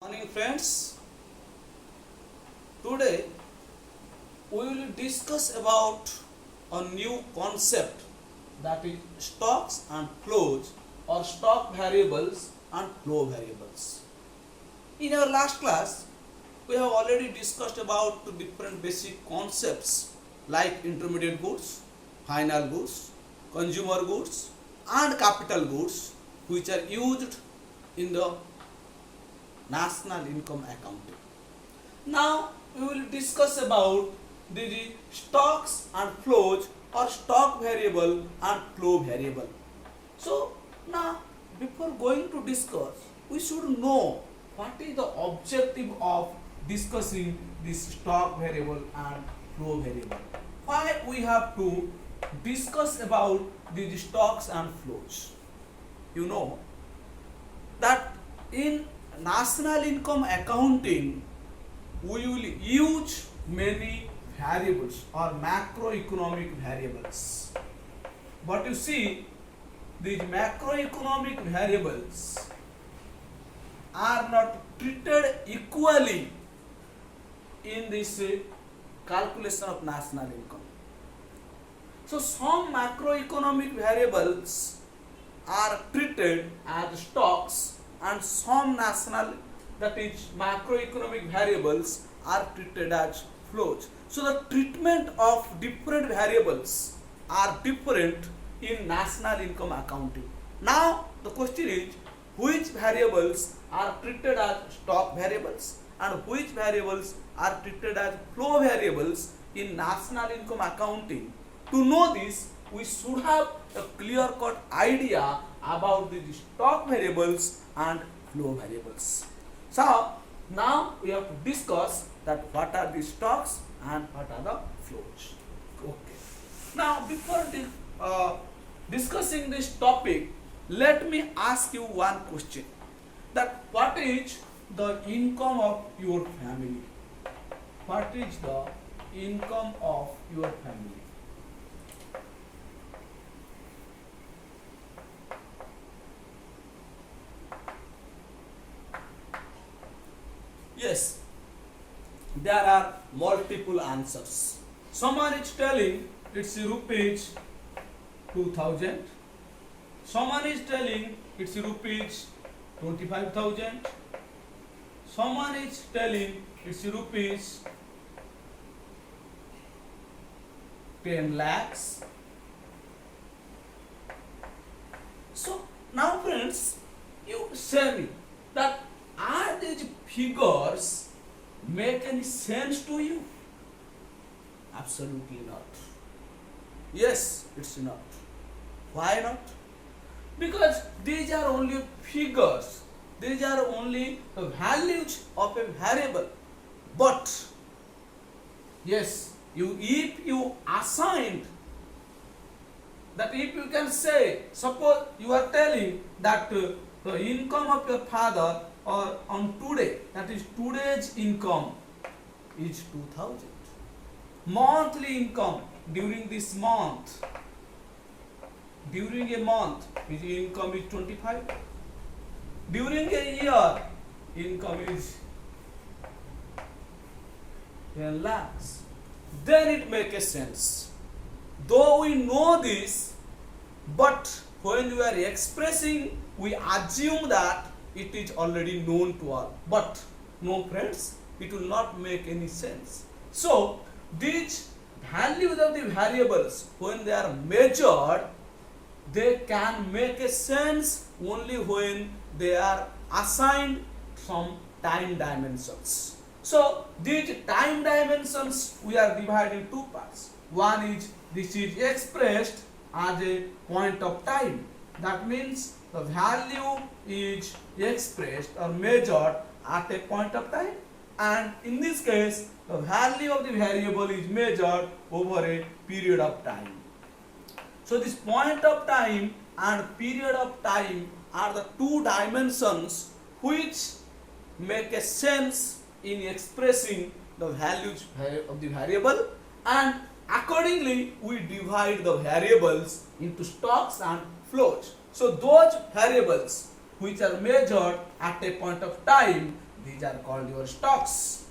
Morning friends. Today we will discuss about a new concept, that is stocks and flows, or stock variables and flow variables. In our last class we have already discussed about the different basic concepts like intermediate goods, final goods, consumer goods and capital goods, which are used in the national income accounting. Now we will discuss about the stocks and flows, or stock variable and flow variable. So now, before going to discuss, we should know what is the objective of discussing this stock variable and flow variable. Why we have to discuss about the stocks and flows? You know that in national income accounting we will use many variables or macroeconomic variables, but you see these macroeconomic variables are not treated equally in this calculation of national income. So some macroeconomic variables are treated as stocks and some national, that is macroeconomic variables, are treated as flows. So the treatment of different variables are different in national income accounting. Now the question is, which variables are treated as stock variables and which variables are treated as flow variables in national income accounting? To know this, we should have a clear-cut idea about the stock variables and flow variables. So now we have to discuss that what are the stocks and what are the flows. Okay. Now before discussing this topic, let me ask you one question. That what is the income of your family? What is the income of your family? Yes, there are multiple answers. Someone is telling it's rupees 2000. Someone is telling it's rupees 25,000. Someone is telling it's rupees 10 lakhs. So now friends, you say me that are these figures make any sense to you? Absolutely not. Yes, it's not. Why not? Because these are only figures. These are only the values of a variable. But yes, if you assigned that, if you can say, suppose you are telling that the income of your father or on today, that is today's income is 2000. Monthly income during this month, during a month, his income is 25. During a year, income is 10 lakhs. Then it makes sense. Though we know this, but when we are expressing, we assume that it is already known to all. But no friends, it will not make any sense. So these values of the variables, when they are measured, they can make a sense only when they are assigned some time dimensions. So these time dimensions we are divided in two parts. One is, this is expressed as a point of time. That means the value is expressed or measured at a point of time, and in this case the value of the variable is measured over a period of time. So this point of time and period of time are the two dimensions which make a sense in expressing the values of the variable, and accordingly we divide the variables into stocks and flows. So those variables which are measured at a point of time, these are called your stocks,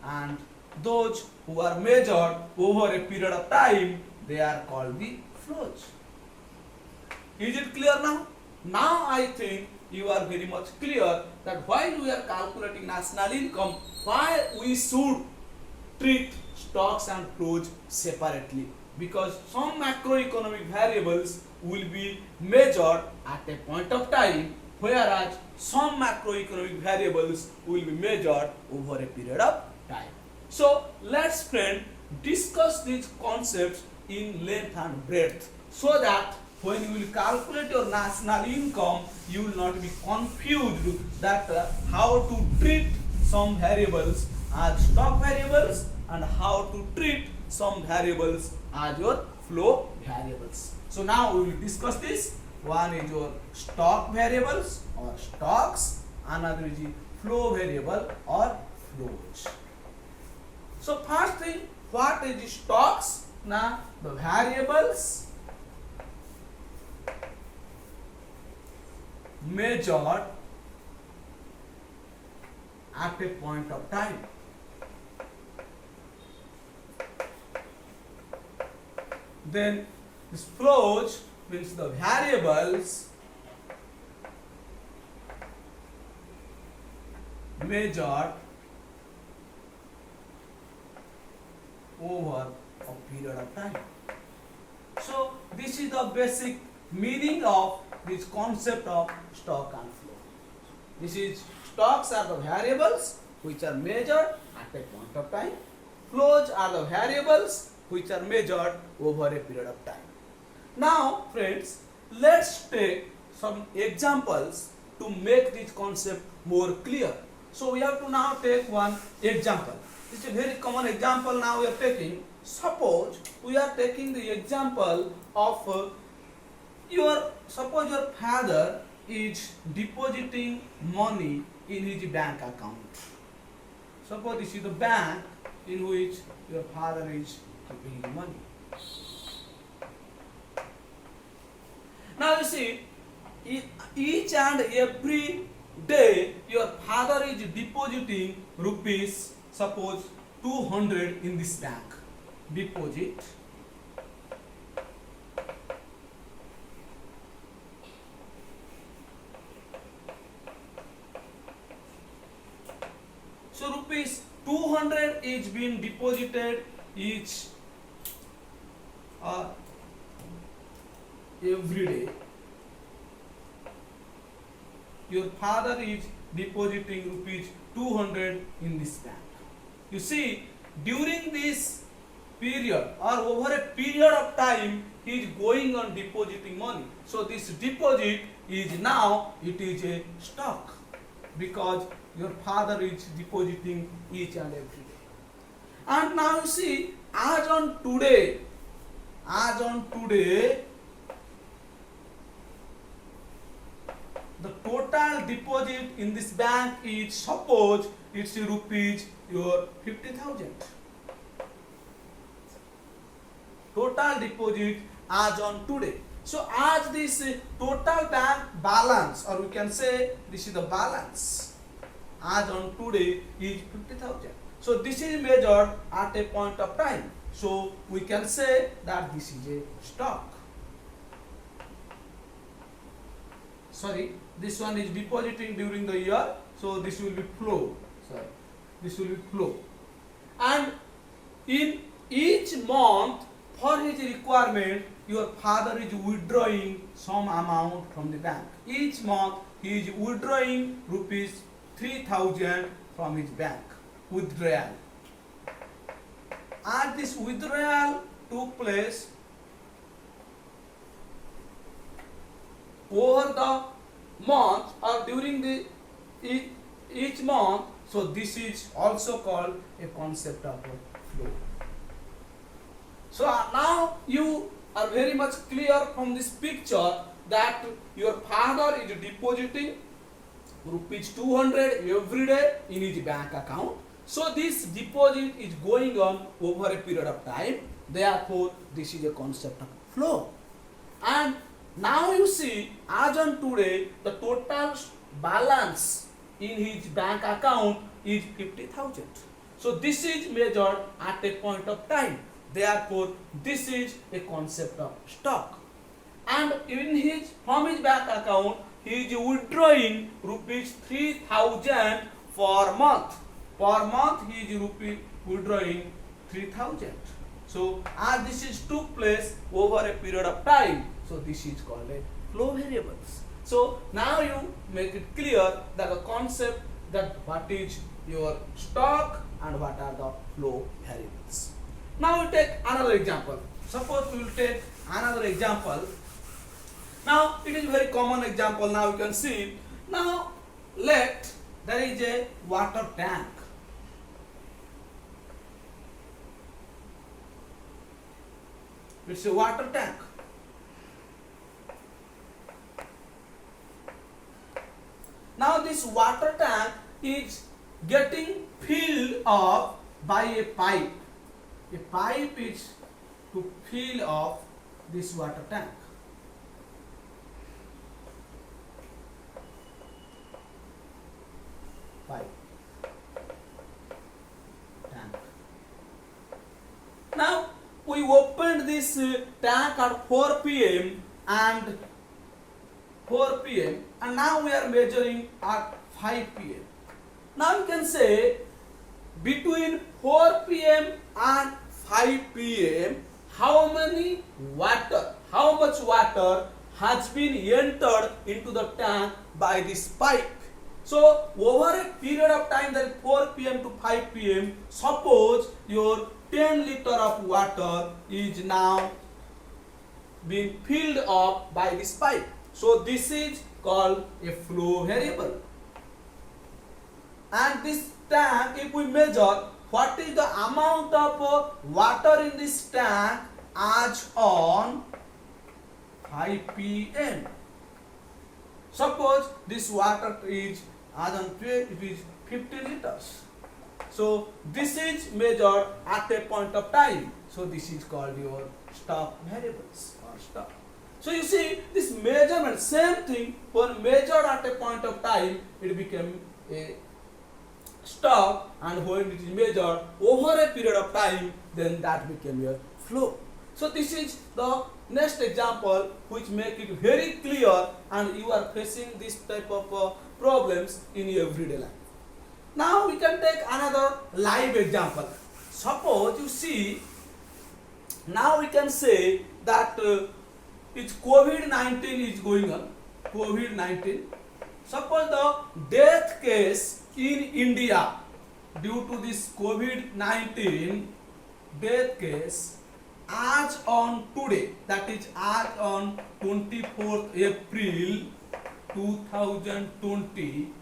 and those who are measured over a period of time, they are called the flows. Is it clear now? Now I think you are very much clear that while we are calculating national income, why we should treat stocks and flows separately, because some macroeconomic variables will be measured at a point of time, whereas some macroeconomic variables will be measured over a period of time. So let's friend discuss these concepts in length and breadth, so that when you will calculate your national income, you will not be confused that how to treat some variables as stock variables and how to treat some variables as your flow variables. So now we will discuss this. One is your stock variables or stocks, another is the flow variable or flows. So first thing, what is the stocks? Now the variables measured at a point of time. Then this flows means the variables measured over a period of time. So this is the basic meaning of this concept of stock and flow. This is stocks are the variables which are measured at a point of time. Flows are the variables which are measured over a period of time. Now friends, let's take some examples to make this concept more clear. So we have to now take one example. This is a very common example now we are taking. Suppose we are taking the example of your father is depositing money in his bank account. Suppose this is the bank in which your father is keeping his money. Now you see, each and every day your father is depositing rupees, suppose 200 in this bank. Deposit. So rupees 200 is being deposited each every day. Your father is depositing rupees 200 in this bank. You see, during this period or over a period of time, he is going on depositing money. So this deposit is now, it is a stock, because your father is depositing each and every day. And now you see, as on today, the total deposit in this bank is, suppose it's rupees your 50,000. Total deposit as on today. So as this total bank balance, or we can say this is the balance as on today is 50,000. So this is measured at a point of time. So we can say that this is a stock. Sorry, this one is depositing during the year, so this will be flow. Sorry, this will be flow. And in each month, for his requirement, your father is withdrawing some amount from the bank. Each month, he is withdrawing rupees 3,000 from his bank. Withdrawal. And this withdrawal took place over the month or during the each month. So this is also called a concept of a flow. So now you are very much clear from this picture that your father is depositing rupees 200 every day in his bank account. So this deposit is going on over a period of time. Therefore, this is a concept of flow. And now you see, as on today, the total balance in his bank account is 50,000. So this is measured at a point of time. Therefore, this is a concept of stock. And from his bank account, he is withdrawing rupees 3,000 per month. Per month, he is withdrawing 3,000. So, as this took place over a period of time, so this is called a flow variables. So, now you make it clear that the concept that what is your stock and what are the flow variables. Now we take another example. Suppose we will take another example. Now it is very common example. Now you can see. Now let there is a water tank. It's a water tank. Now this water tank is getting filled up by a pipe. A pipe is to fill up this water tank. Pipe. Tank. Now we opened this tank at 4 p.m. and 4 p.m. and now we are measuring at 5 p.m. Now you can say between 4 p.m. and 5 p.m. how much water has been entered into the tank by this pipe. So over a period of time, that is 4 p.m. to 5 p.m. suppose your 10 liter of water is now being filled up by this pipe. So this is called a flow variable. And this tank, if we measure what is the amount of water in this tank as on 5 p.m. Suppose this water is as on 12, it is 50 liters. So this is measured at a point of time. So this is called your stock variables or stock. So you see this measurement, same thing, when measured at a point of time, it became a stock, and when it is measured over a period of time, then that became your flow. So this is the next example which make it very clear, and you are facing this type of problems in your everyday life. Now we can take another live example. Suppose you see, now we can say that it's COVID-19 is going on. COVID-19. Suppose the death case in India due to this COVID-19 death case as on today, that is as on 24th April 2020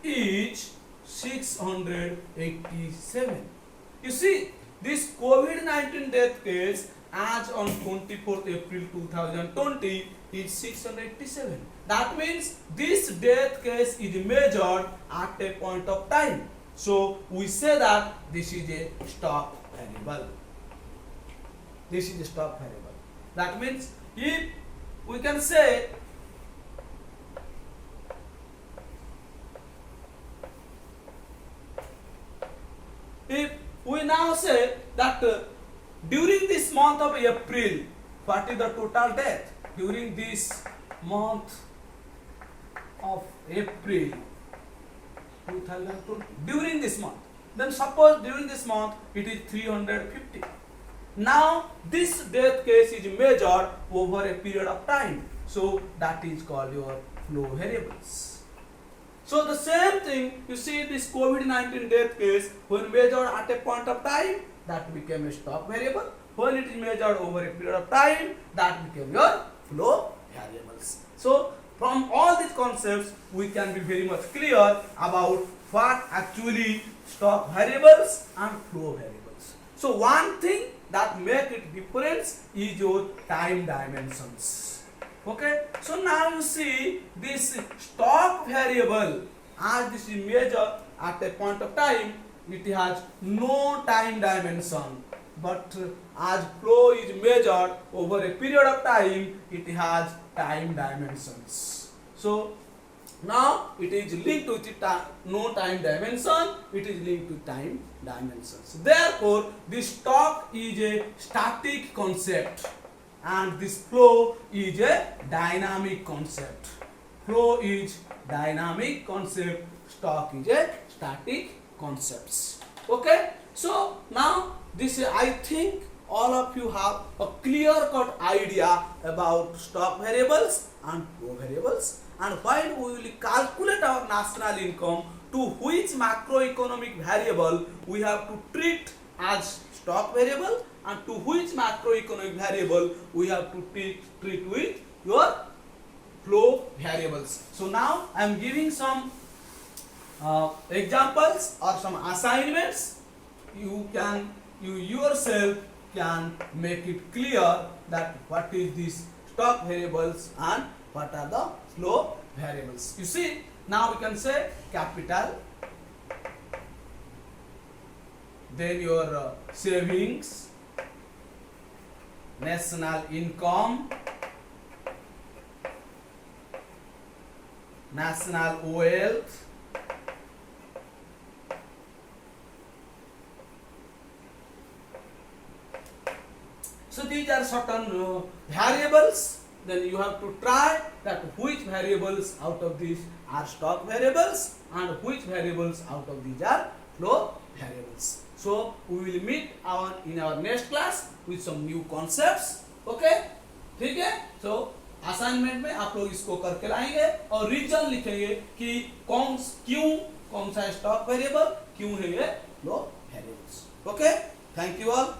is 687. You see, this COVID-19 death case as on 24th April 2020 is 687. That means this death case is measured at a point of time. So we say that this is a stock variable. This is a stock variable. That means if we can say if we now say that during this month of April, what is the total death? During this month of April 2020, during this month, then suppose during this month it is 350. Now this death case is measured over a period of time. So that is called your flow variables. So the same thing, you see this COVID-19 death case, when measured at a point of time, that became a stock variable. When it is measured over a period of time, that became your flow variables. So from all these concepts, we can be very much clear about what actually stock variables and flow variables. So one thing that make it difference is your time dimensions. Okay, so now you see this stock variable, as this is measured at a point of time, it has no time dimension, but as flow is measured over a period of time, it has time dimensions. So Now it is linked with no time dimension, it is linked to time dimensions. Therefore, this stock is a static concept and this flow is a dynamic concept. Flow is dynamic concept, stock is a static concepts. Okay, so now this I think all of you have a clear cut idea about stock variables and flow variables, and while we will calculate our national income, to which macroeconomic variable we have to treat as stock variable and to which macroeconomic variable we have to treat with your flow variables. So now I am giving some examples or some assignments. You yourself can make it clear that what is this stock variables and what are the flow variables. You see, now we can say capital, then your savings, national income, national wealth, so these are certain variables. Then you have to try that which variables out of these are stock variables and which variables out of these are flow variables. So we will meet in our next class with some new concepts. Okay, ठीक है? So assignment में आप लोग इसको करके लाएंगे और reason लिखेंगे कि कौन सा स्टॉक वेरिएबल, क्यों है ये flow variables. Okay, thank you all.